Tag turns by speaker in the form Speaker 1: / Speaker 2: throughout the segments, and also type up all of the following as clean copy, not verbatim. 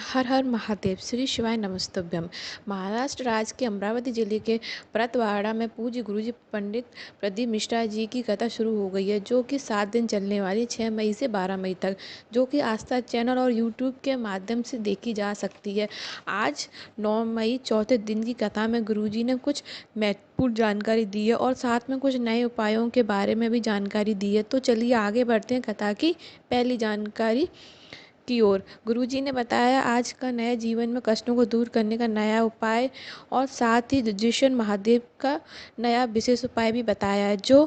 Speaker 1: हर हर महादेव। श्री शिवाय नमस्तुभ्यम। महाराष्ट्र राज्य के अमरावती जिले के परतवाड़ा में पूज्य गुरुजी पंडित प्रदीप मिश्रा जी की कथा शुरू हो गई है, जो कि 7 दिन चलने वाली 6 मई से 12 मई तक, जो कि आस्था चैनल और यूट्यूब के माध्यम से देखी जा सकती है। आज 9 मई चौथे दिन की कथा में गुरुजी ने कुछ महत्वपूर्ण जानकारी दी है और साथ में कुछ नए उपायों के बारे में भी जानकारी दी है। तो चलिए आगे बढ़ते हैं कथा की पहली जानकारी की ओर। गुरुजी ने बताया आज का नया जीवन में कष्टों को दूर करने का नया उपाय और साथ ही दुजेश्वर महादेव का नया विशेष उपाय भी बताया है, जो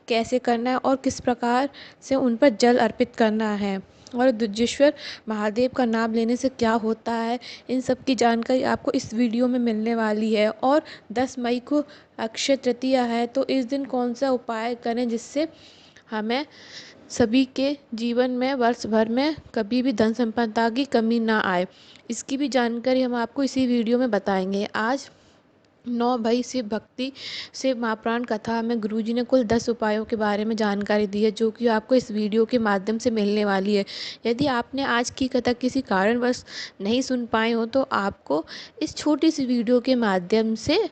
Speaker 1: कैसे करना है और किस प्रकार से उन पर जल अर्पित करना है और दुजेश्वर महादेव का नाम लेने से क्या होता है। इन सब की जानकारी आपको इस वीडियो में मिलने वाली है। और 10 मई को अक्षय तृतीया है, तो इस दिन कौन सा उपाय करें जिससे हमें सभी के जीवन में वर्ष भर में कभी भी धन संपदा की कमी ना आए। इसकी भी जानकारी हम आपको इसी वीडियो में बताएंगे। आज 9 मई शिव भक्ति से महाप्राण कथा में गुरुजी ने कुल 10 उपायों के बारे में जानकारी दी है, जो कि आपको इस वीडियो के माध्यम से मिलने वाली है। यदि आपने आज की कथा किसी कारणवश नहीं सुन पाए हो, तो आपको इस छोटी सी वीडियो के माध्यम से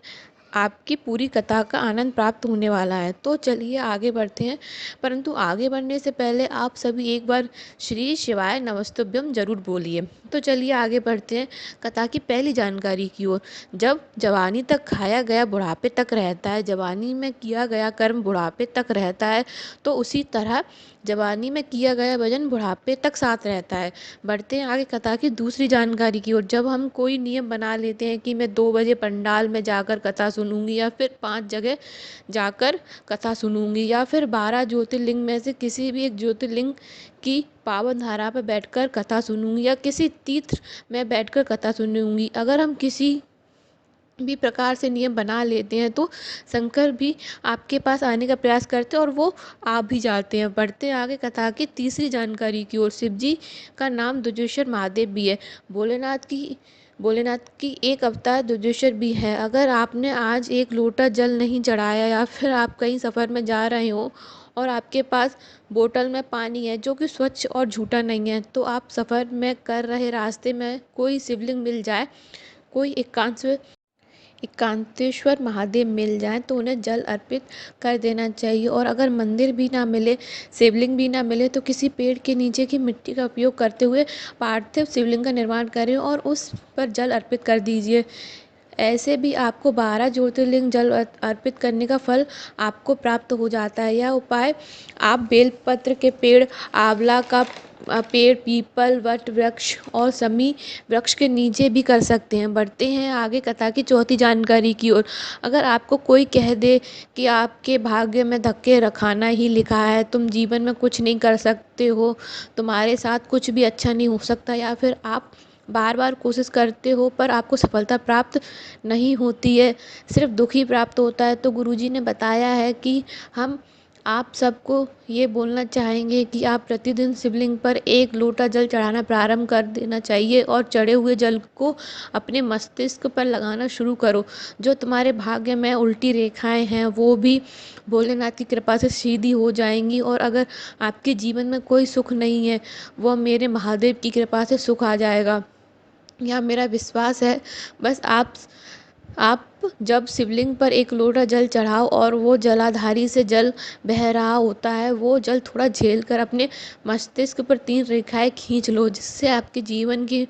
Speaker 1: आपकी पूरी कथा का आनंद प्राप्त होने वाला है। तो चलिए आगे बढ़ते हैं, परंतु आगे बढ़ने से पहले आप सभी एक बार श्री शिवाय नमस्तुभ्यम जरूर बोलिए। तो चलिए आगे बढ़ते हैं कथा की पहली जानकारी की ओर। जब जवानी तक खाया गया बुढ़ापे तक रहता है, जवानी में किया गया कर्म बुढ़ापे तक रहता है, तो उसी तरह जवानी में किया गया भजन बुढ़ापे तक साथ रहता है। बढ़ते हैं आगे कथा की दूसरी जानकारी की ओर। जब हम कोई नियम बना लेते हैं कि मैं 2 बजे पंडाल में जाकर कथा सुनूंगी, या फिर 5 जगह जाकर कथा सुनूंगी, या फिर 12 ज्योतिर्लिंग में से किसी भी एक ज्योतिर्लिंग की पावन धारा पर बैठकर कथा सुनूंगी, या किसी तीर्थ में बैठकर कथा सुनूंगी, अगर हम किसी भी प्रकार से नियम बना लेते हैं तो शंकर भी आपके पास आने का प्रयास करते हैं और वो आ भी जाते हैं। बढ़ते हैं आगे कथा की तीसरी जानकारी की ओर। शिव जी का नाम दुजेश्वर महादेव भी है। भोलेनाथ की एक अवतार दुजेश्वर भी है। अगर आपने आज एक लोटा जल नहीं चढ़ाया, या फिर आप कहीं सफ़र में जा रहे हो और आपके पास बोतल में पानी है जो कि स्वच्छ और झूठा नहीं है, तो आप सफ़र में कर रहे रास्ते में कोई शिवलिंग मिल जाए, कोई एकांतेश्वर महादेव मिल जाएं, तो उन्हें जल अर्पित कर देना चाहिए। और अगर मंदिर भी ना मिले, शिवलिंग भी ना मिले, तो किसी पेड़ के नीचे की मिट्टी का उपयोग करते हुए पार्थिव शिवलिंग का निर्माण करें और उस पर जल अर्पित कर दीजिए। ऐसे भी आपको 12 ज्योतिर्लिंग जल अर्पित करने का फल आपको प्राप्त हो जाता है। यह उपाय आप बेलपत्र के पेड़, आंवला का पेड़, पीपल, वट वृक्ष और शमी वृक्ष के नीचे भी कर सकते हैं। बढ़ते हैं आगे कथा की चौथी जानकारी की ओर। अगर आपको कोई कह दे कि आपके भाग्य में धक्के रखाना ही लिखा है, तुम जीवन में कुछ नहीं कर सकते हो, तुम्हारे साथ कुछ भी अच्छा नहीं हो सकता, या फिर आप बार बार कोशिश करते हो पर आपको सफलता प्राप्त नहीं होती है, सिर्फ दुख ही प्राप्त होता है, तो गुरुजी ने बताया है कि हम आप सबको ये बोलना चाहेंगे कि आप प्रतिदिन शिवलिंग पर 1 लोटा जल चढ़ाना प्रारंभ कर देना चाहिए और चढ़े हुए जल को अपने मस्तिष्क पर लगाना शुरू करो। जो तुम्हारे भाग्य में उल्टी रेखाएं हैं वो भी भोलेनाथ की कृपा से सीधी हो जाएंगी, और अगर आपके जीवन में कोई सुख नहीं है, वह मेरे महादेव की कृपा से सुख आ जाएगा, यह मेरा विश्वास है। बस आप जब शिवलिंग पर 1 लोटा जल चढ़ाओ और वो जलाधारी से जल बह रहा होता है, वो जल थोड़ा झेल कर अपने मस्तिष्क पर 3 रेखाएं खींच लो, जिससे आपके जीवन की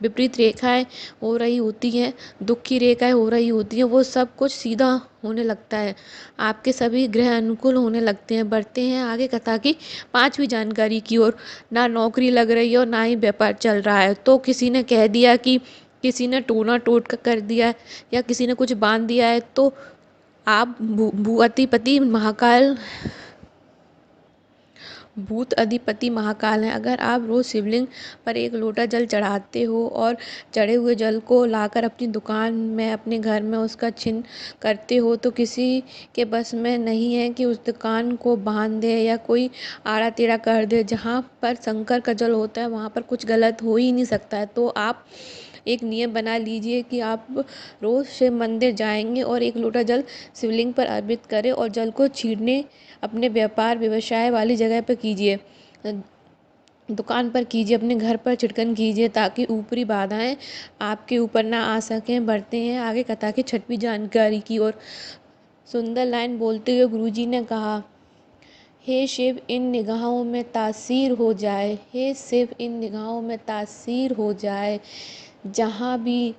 Speaker 1: विपरीत रेखाएं हो रही होती हैं, दुख की रेखाएं हो रही होती हैं, वो सब कुछ सीधा होने लगता है, आपके सभी ग्रह अनुकूल होने लगते हैं। बढ़ते हैं आगे कथा की 5वीं जानकारी की ओर। ना नौकरी लग रही है और ना ही व्यापार चल रहा है, तो किसी ने कह दिया कि किसी ने टोना टोटका कर दिया है, या किसी ने कुछ बांध दिया है, तो आप भूत अधिपति महाकाल हैं। अगर आप रोज शिवलिंग पर 1 लोटा जल चढ़ाते हो और चढ़े हुए जल को लाकर अपनी दुकान में, अपने घर में उसका छिन्न करते हो, तो किसी के बस में नहीं है कि उस दुकान को बांध दे या कोई आड़ा टेढ़ा कर दे। जहाँ पर शंकर का जल होता है वहाँ पर कुछ गलत हो ही नहीं सकता है। तो आप एक नियम बना लीजिए कि आप रोज़ शिव मंदिर जाएंगे और 1 लोटा जल शिवलिंग पर अर्पित करें और जल को छींटने अपने व्यापार व्यवसाय वाली जगह पर कीजिए। दुकान पर कीजिए, अपने घर पर छिड़कन कीजिए ताकि ऊपरी बाधाएं आपके ऊपर ना आ सकें। बढ़ते हैं आगे कथा की 6वीं जानकारी की ओर। सुंदर लाइन बोलते हुए गुरुजी ने कहा, हे शिव इन निगाहों में तासीर हो जाए, हे शिव इन निगाहों में तासीर हो जाए, जहाँ भी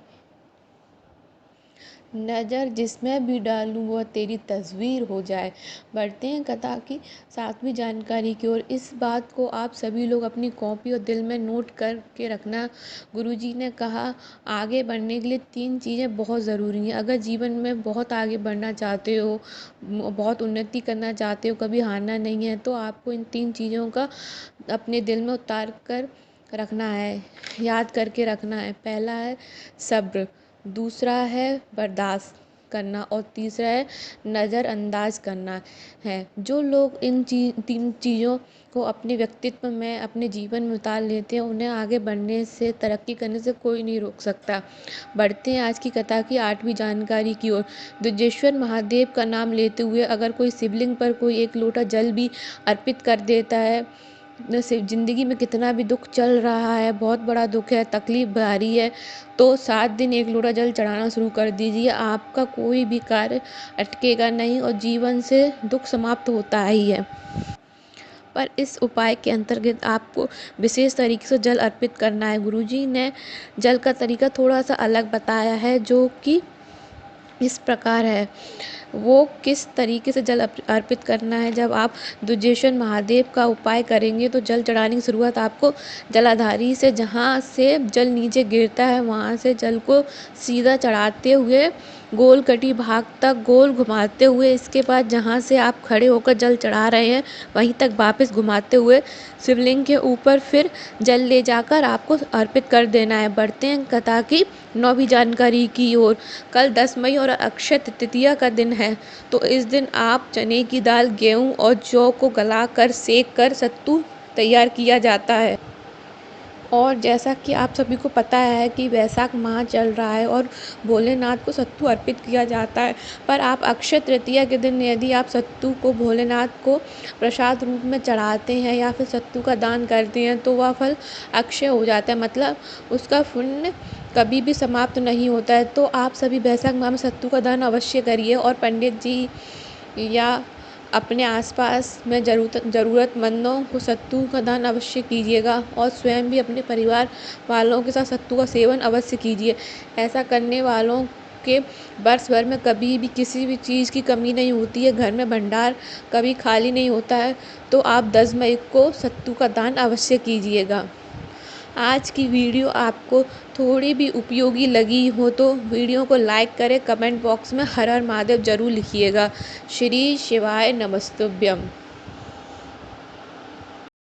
Speaker 1: नज़र जिसमें भी डालूँ वह तेरी तस्वीर हो जाए। बढ़ते हैं कथा की 7वीं जानकारी की ओर। इस बात को आप सभी लोग अपनी कॉपी और दिल में नोट करके रखना। गुरुजी ने कहा, आगे बढ़ने के लिए 3 चीज़ें बहुत ज़रूरी हैं। अगर जीवन में बहुत आगे बढ़ना चाहते हो, बहुत उन्नति करना चाहते हो, कभी हारना नहीं है, तो आपको इन 3 चीज़ों का अपने दिल में उतार कर रखना है, याद करके रखना है। पहला है सब्र, दूसरा है बर्दाश्त करना और तीसरा है नज़रअंदाज करना है। जो लोग इन 3 चीज़ों को अपने व्यक्तित्व में, अपने जीवन में उतार लेते हैं, उन्हें आगे बढ़ने से, तरक्की करने से कोई नहीं रोक सकता। बढ़ते हैं आज की कथा की 8वीं जानकारी की ओर। दुजेश्वर महादेव का नाम लेते हुए अगर कोई शिवलिंग पर कोई 1 लोटा जल भी अर्पित कर देता है, जैसे ज़िंदगी में कितना भी दुख चल रहा है, बहुत बड़ा दुख है, तकलीफ भारी है, तो 7 दिन 1 लोटा जल चढ़ाना शुरू कर दीजिए। आपका कोई भी कार्य अटकेगा नहीं और जीवन से दुख समाप्त होता ही है। पर इस उपाय के अंतर्गत आपको विशेष तरीके से जल अर्पित करना है। गुरुजी ने जल का तरीका थोड़ा सा अलग बताया है, जो कि इस प्रकार है। वो किस तरीके से जल अर्पित करना है। जब आप दुजेश्वर महादेव का उपाय करेंगे तो जल चढ़ाने की शुरुआत आपको जलाधारी से, जहाँ से जल नीचे गिरता है वहाँ से जल को सीधा चढ़ाते हुए गोल कटी भाग तक गोल घुमाते हुए, इसके बाद जहाँ से आप खड़े होकर जल चढ़ा रहे हैं वहीं तक वापस घुमाते हुए शिवलिंग के ऊपर फिर जल ले जाकर आपको अर्पित कर देना है। बढ़ते हैं कथा की 9वीं जानकारी की ओर। कल 10 मई और अक्षय तृतीया का दिन है, तो इस दिन आप चने की दाल, गेहूँ और जौ को गलाकर सेक कर सत्तू तैयार किया जाता है। और जैसा कि आप सभी को पता है कि वैशाख माह चल रहा है और भोलेनाथ को सत्तू अर्पित किया जाता है। पर आप अक्षय तृतीया के दिन यदि आप सत्तू को भोलेनाथ को प्रसाद रूप में चढ़ाते हैं या फिर सत्तू का दान करते हैं, तो वह फल अक्षय हो जाता है, मतलब उसका पुण्य कभी भी समाप्त नहीं होता है। तो आप सभी वैशाख माह में सत्तू का दान अवश्य करिए और पंडित जी या अपने आसपास में ज़रूरतमंदों को सत्तू का दान अवश्य कीजिएगा और स्वयं भी अपने परिवार वालों के साथ सत्तू का सेवन अवश्य कीजिए। ऐसा करने वालों के वर्ष भर में कभी भी किसी भी चीज़ की कमी नहीं होती है, घर में भंडार कभी खाली नहीं होता है। तो आप 10 मई को सत्तू का दान अवश्य कीजिएगा। आज की वीडियो आपको थोड़ी भी उपयोगी लगी हो तो वीडियो को लाइक करें, कमेंट बॉक्स में हर हर महादेव ज़रूर लिखिएगा। श्री शिवाय नमस्तुभ्यम।